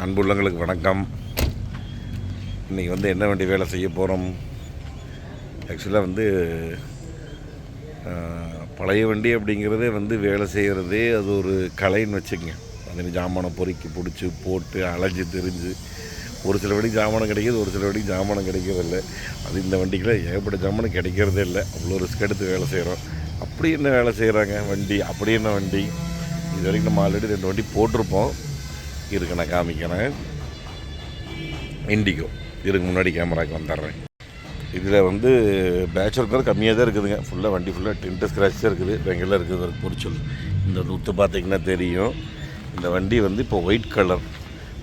அன்புள்ளங்களுக்கு வணக்கம். இன்றைக்கி என்ன வண்டி வேலை செய்ய போகிறோம். ஆக்சுவலாக பழைய வண்டி அப்படிங்கிறதே வேலை செய்கிறதே அது ஒரு கலைன்னு வச்சுக்கங்க. அதில் ஜாமானை பொறுக்கி பிடிச்சி போட்டு அலைஞ்சி திரிஞ்சு ஒரு சில வண்டிக்கு ஜாமானம் கிடைக்கிது, ஒரு சில வண்டிக்கு ஜாமானம் கிடைக்கிறதில்ல. அது இந்த வண்டிக்கெலாம் ஏகப்பட்ட ஜாமானம் கிடைக்கிறதே இல்லை. அவ்வளோ ரிஸ்க் எடுத்து வேலை செய்கிறோம். அப்படி என்ன வேலை செய்கிறாங்க வண்டி, அப்படி என்ன வண்டி. இது வரைக்கும் நம்ம ஆல்ரெடி 2 வண்டி போட்டிருப்போம். இருக்கு, நான் காமிக்கிறேன். இண்டிகோ இதுக்கு முன்னாடி கேமராக்கு வந்துடுறேன். இதில் பேட்ச் ஒர்க் கம்மியாக தான் இருக்குதுங்க. ஃபுல்லாக வண்டி ஃபுல்லாக டின்ட்டு ஸ்க்ராட்ச் தான் இருக்குது. வெங்கெல்லாம் இருக்குது ஒரு பொறிச்சல். இந்த உத்து பார்த்திங்கன்னா தெரியும். இந்த வண்டி இப்போ ஒயிட் கலர்.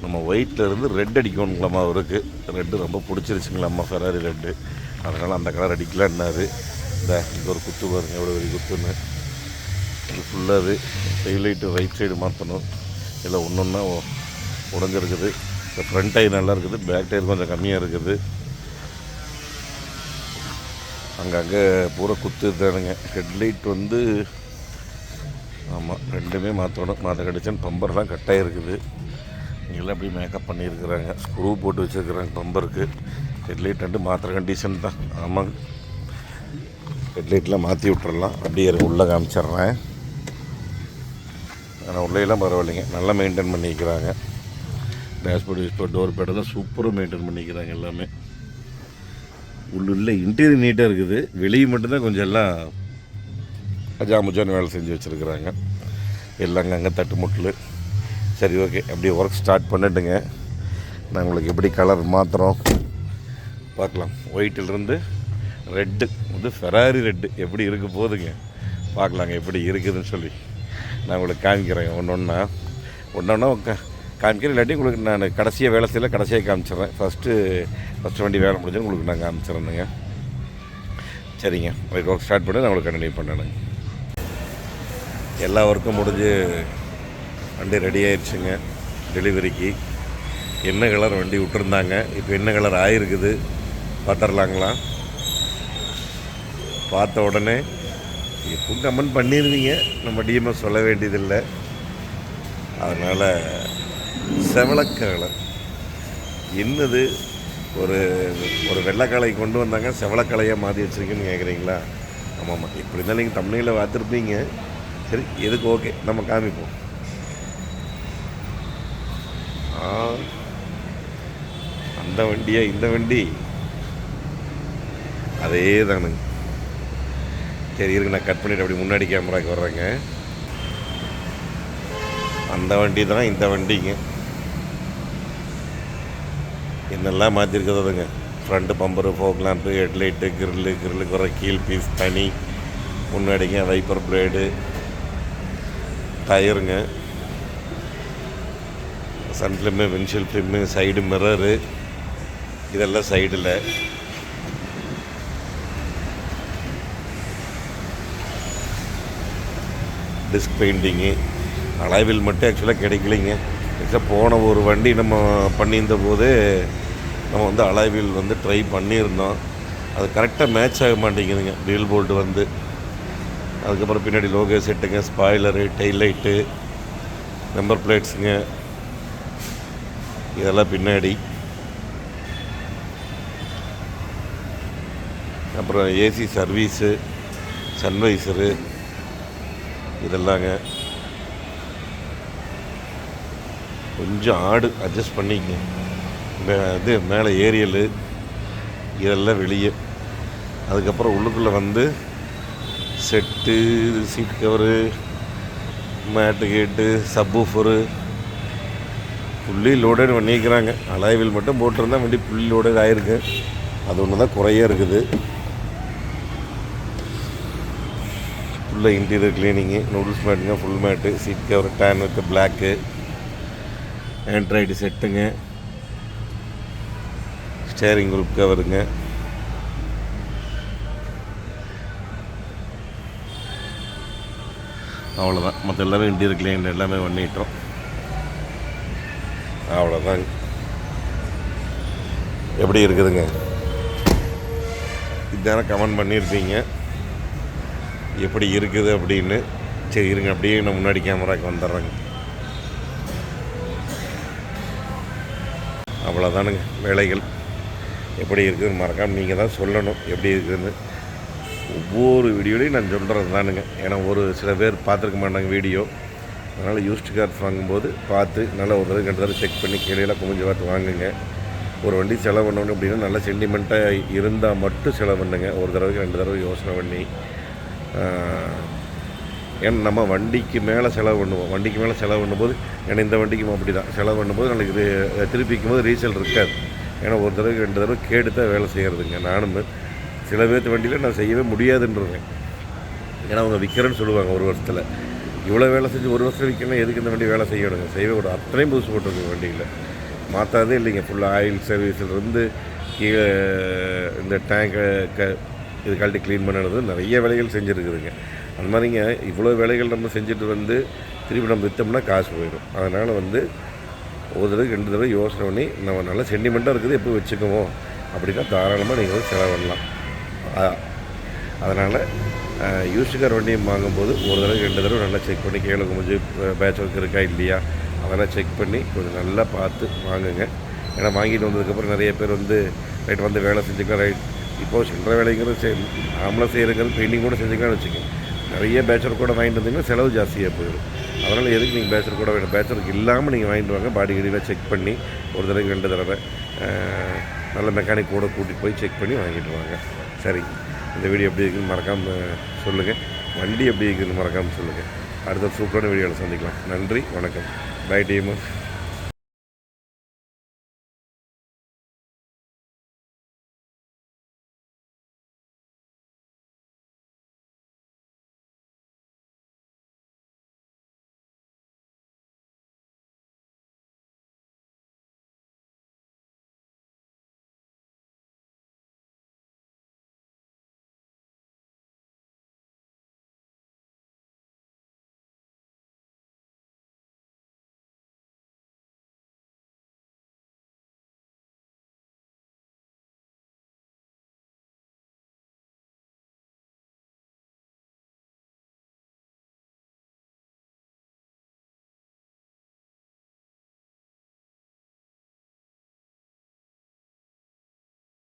நம்ம ஒயிட்லேருந்து ரெட் அடிக்கணுங்களாம்மா. அவருக்கு ரெட்டு ரொம்ப பிடிச்சிருச்சுங்களாம்மா, ஃபெராரி ரெட்டு. அதனால் அந்த கலர் அடிக்கலான்னாரு. இது ஒரு குத்து பாருங்க, எவ்வளோ பெரிய குத்துன்னு. இது ஃபுல்லாக அது டெய்லைட்டு ரைட் சைடு மாற்றணும். இல்லை ஒன்று ஒன்றா உடஞ்சிருக்குது. இந்த ஃப்ரண்ட் டயர் நல்லா இருக்குது, பேக் டயர் கொஞ்சம் கம்மியாக இருக்குது. அங்கங்கே பூரா குத்து தானுங்க. ஹெட்லைட் ஆமாம், ரெண்டுமே மாற்றணும். மாற்ற கிடச்சேன்னு பம்பர்லாம் கட்டாக இருக்குது. இங்கெல்லாம் அப்படி மேக்கப் பண்ணியிருக்கிறாங்க, ஸ்க்ரூ போட்டு வச்சுருக்குறாங்க பம்பருக்கு. ஹெட்லைட் மாற்றுற கண்டிஷன் தான். ஆமாங்க, ஹெட்லைட்லாம் மாற்றி விட்டுறலாம். அப்படியே உள்ளே காமிச்சிட்றேன். ஆனால் உள்ளேலாம் பரவாயில்லைங்க, நல்லா மெயின்டைன் பண்ணிக்கிறாங்க. டேஷ்போர்டு டோர் பேடெல்லாம் சூப்பராக மெயின்டைன் பண்ணிக்கிறாங்க எல்லாமே. உள்ள இன்டீரியர் நீட்டாக இருக்குது. வெளியே மட்டும்தான் கொஞ்சம் எல்லாம் அஜாமுஜான்னு வேலை செஞ்சு வச்சுருக்குறாங்க. எல்லாங்க அங்கே தட்டு முட்டல். சரி, ஓகே, அப்படியே ஒர்க் ஸ்டார்ட் பண்ணிட்டுங்க. நான் உங்களுக்கு எப்படி கலர் மாற்றுறோம் பார்க்கலாம். ஒயிட்டிலிருந்து ரெட்டு ஃபெராரி ரெட்டு எப்படி இருக்க போகுதுங்க. பார்க்கலாங்க எப்படி இருக்குதுன்னு சொல்லி நான் உங்களுக்கு காமிக்கிறேன். ஒன்றா காமிக்கிறேன். இல்லாட்டி உங்களுக்கு நான் கடைசியாக வேலை செய்யல, கடைசியாக காமிச்சிட்றேன். ஃபஸ்ட்டு வண்டி வேலை முடிஞ்சு உங்களுக்கு நான் காமிச்சிட்றேனுங்க. சரிங்க, ஒர்க் ஸ்டார்ட் பண்ணி நான் உங்களுக்கு கண்டினியூ பண்ணணுங்க. எல்லா ஒர்க்கும் முடிஞ்சு வண்டி ரெடி ஆயிடுச்சுங்க டெலிவரிக்கு. என்ன கலர் வண்டி விட்டுருந்தாங்க, இப்போ என்ன கலர் ஆகிருக்குது பார்த்துடலாங்களா. பார்த்த உடனே எப்பவும் கமெண்ட் பண்ணிடுவீங்க, நம்ம டிஎம்எஸ் சொல்ல வேண்டியதில்லை. அதனால் செவளக்கலை என்னது, ஒரு வெள்ளைக்கலை கொண்டு வந்தாங்க, செவளக்கலையாக மாற்றி வச்சுருக்கேன்னு கேட்குறீங்களா? ஆமாம், இப்படி இருந்தால் நீங்கள் தமிழில் பார்த்துருப்பீங்க. சரி, எதுக்கு ஓகே, நம்ம காமிப்போம். அந்த வண்டியா இந்த வண்டி அதே தானுங்க. சரி இருக்கு, நான் கட் பண்ணிவிட்டு அப்படி முன்னாடி கேமராக்கு வர்றேங்க. அந்த வண்டி தான் இந்த வண்டிங்க. என்னெல்லாம் மாற்றிருக்குதுங்க. Front bumper, fog lamp, headlight, கிரில்லுக்கு வர கீழ் பீஸ் தனி, முன்னாடிங்க வைப்பர் பிளேடு, டயருங்க, sun film, windshield film, side mirror, இதெல்லாம் சைடில். டிஸ்க் பெயிண்டிங்கு, அலாய்வில் மட்டும் ஆக்சுவலாக கிடைக்கலைங்க. ஆக்சுவலாக போன ஒரு வண்டி நம்ம பண்ணியிருந்த போது நம்ம அலாய்வில் ட்ரை பண்ணியிருந்தோம். அது கரெக்டாக மேட்ச் ஆக மாட்டேங்குதுங்க. வீல் போல்ட்டு அதுக்கப்புறம் பின்னாடி லோகோ செட்டுங்க, ஸ்பாய்லரு, டெய்லைட்டு, நம்பர் பிளேட்ஸுங்க, இதெல்லாம் பின்னாடி. அப்புறம் ஏசி சர்வீஸு, சன்வைசரு, இதெல்லாங்க. கொஞ்சம் அட்ஜஸ்ட் பண்ணிக்கங்க. மேலே ஏரியலு, இதெல்லாம் வெளியே. அதுக்கப்புறம் உள்ளுக்குள்ளே செட்டு, சீட் கவரு, மேட்டு கேட்டு, சப்வூஃபரு, ஃபுல்லி லோடட் பண்ணிக்கிறாங்க. அலாய்வில் மட்டும் போட்டிருந்தா வண்டி ஃபுல்லி லோடட் ஆகிருக்கு. அது ஒன்று தான் குறையாக இருக்குது. ஃபுல்லாக இன்டீரியர் க்ளீனிங்கு, நூடுல்ஸ் மேட்டுங்க, full mat, seat cover, tan with black, android செட்டுங்க, ஸ்டேரிங் குரூப் கவருங்க. அவ்வளோதான். மற்ற எல்லாமே இன்டீரியர் க்ளீன் எல்லாமே பண்ணிட்டோம். அவ்வளோதாங்க. எப்படி இருக்குதுங்க? இதுதானே கமெண்ட் பண்ணியிருப்பீங்க எப்படி இருக்குது அப்படின்னு. சரி இருங்க, அப்படியே நான் முன்னாடி கேமராக்கு வந்துடுறேங்க. அவ்வளோதானுங்க வேலைகள். எப்படி இருக்குதுன்னு மறக்காமல் நீங்கள் தான் சொல்லணும் எப்படி இருக்குதுன்னு. ஒவ்வொரு வீடியோலையும் நான் சொல்கிறது தானுங்க. ஏன்னா ஒரு சில பேர் பார்த்துருக்க மாட்டாங்க வீடியோ. அதனால் யூஸ்டு கார்ஸ் வாங்கும்போது பார்த்து நல்லா ஒரு தடவை 2 தடவை செக் பண்ணி கீழேலாம் குமிஞ்சு பார்த்து வாங்குங்க. ஒரு வண்டி செலவு பண்ணணும் அப்படின்னா நல்லா சென்டிமெண்ட்டாக இருந்தால் மட்டும் செலவு பண்ணுங்க. ஒரு தடவைக்கு 2 தடவை யோசனை பண்ணி. ஏன்னா நம்ம வண்டிக்கு மேலே செலவு பண்ணுவோம். வண்டிக்கு மேலே செலவு பண்ணும்போது ஏன்னா இந்த வண்டிக்கும் அப்படி தான் செலவு பண்ணும்போது நாளைக்கு திருப்பிக்கும் போது ரீசேல் இருக்காது. ஏன்னா ஒரு தடவைக்கு 2 தடவை கேட்டு தான் வேலை செய்கிறதுங்க. நானும் சில பேர்த்து வண்டியில் நான் செய்யவே முடியாதுன்றேன். ஏன்னா அவங்க விற்கிறேன்னு சொல்லுவாங்க ஒரு வருஷத்தில். இவ்வளோ வேலை செஞ்சு ஒரு வருஷம் விற்கணும், எதுக்கு இந்த வண்டி வேலை செய்யணுங்க? செய்யவே கூட அத்தனையும் புதுசு போட்டிருக்கு வண்டியில். மாற்றாதே இல்லைங்க. ஃபுல்லாக ஆயில் சர்வீஸ்லேருந்து கீழே இந்த டேங்கை இது கழட்டி க்ளீன் பண்ணுறது நிறைய வேலைகள் செஞ்சுருக்குதுங்க. அந்த மாதிரிங்க இவ்வளோ வேலைகள் நம்ம செஞ்சுட்டு திருப்பி நம்ம விற்றோம்னா காசு போயிடும். அதனால் ஒரு தடவை 2 தடவை யோசனை பண்ணி நம்ம நல்லா சென்டிமெண்ட்டாக இருக்குது எப்போ வச்சுக்குவோம் அப்படின்னா தாராளமாக நீங்கள் செலவு பண்ணலாம். அதனால் யூஸ்டு கார் வண்டியை வாங்கும்போது ஒரு தடவை 2 தடவை நல்லா செக் பண்ணி கீழே குமிஞ்சு பேட்ச் ஒர்க் இருக்கா இல்லையா அதெல்லாம் செக் பண்ணி கொஞ்சம் நல்லா பார்த்து வாங்குங்க. ஏன்னா வாங்கிட்டு வந்ததுக்கப்புறம் நிறைய பேர் ரைட் வேலை செஞ்சுக்கலாம். ரைட் இப்போது சில்லற வேலைங்கிறது நாமளாக செய்கிறங்கிறது பெயிண்டிங் கூட செஞ்சுக்கலாம்னு வச்சுக்கோங்க. நிறைய பேட்ச் கூட வாங்கிட்டு வந்தீங்கன்னா செலவு ஜாஸ்தியாக போயிடும். அதனால் எதுக்கு நீங்கள் பேட்ச் கூட வேணும்? பேட்ச் ஒர்க் இல்லாமல் நீங்கள் வாங்கிட்டு வாங்க. பாடி கடியில் செக் பண்ணி ஒரு தடவை 2 தடவை நல்ல மெக்கானிக் கூட கூட்டிகிட்டு போய் செக் பண்ணி வாங்கிட்டு வாங்க. சரி, இந்த வீடியோ எப்படி இருக்குதுன்னு மறக்காமல் சொல்லுங்கள். வண்டி எப்படி இருக்குதுன்னு மறக்காமல் சொல்லுங்கள். அடுத்த சூப்பரான வீடியோவில் சந்திக்கலாம். நன்றி, வணக்கம். Bye team.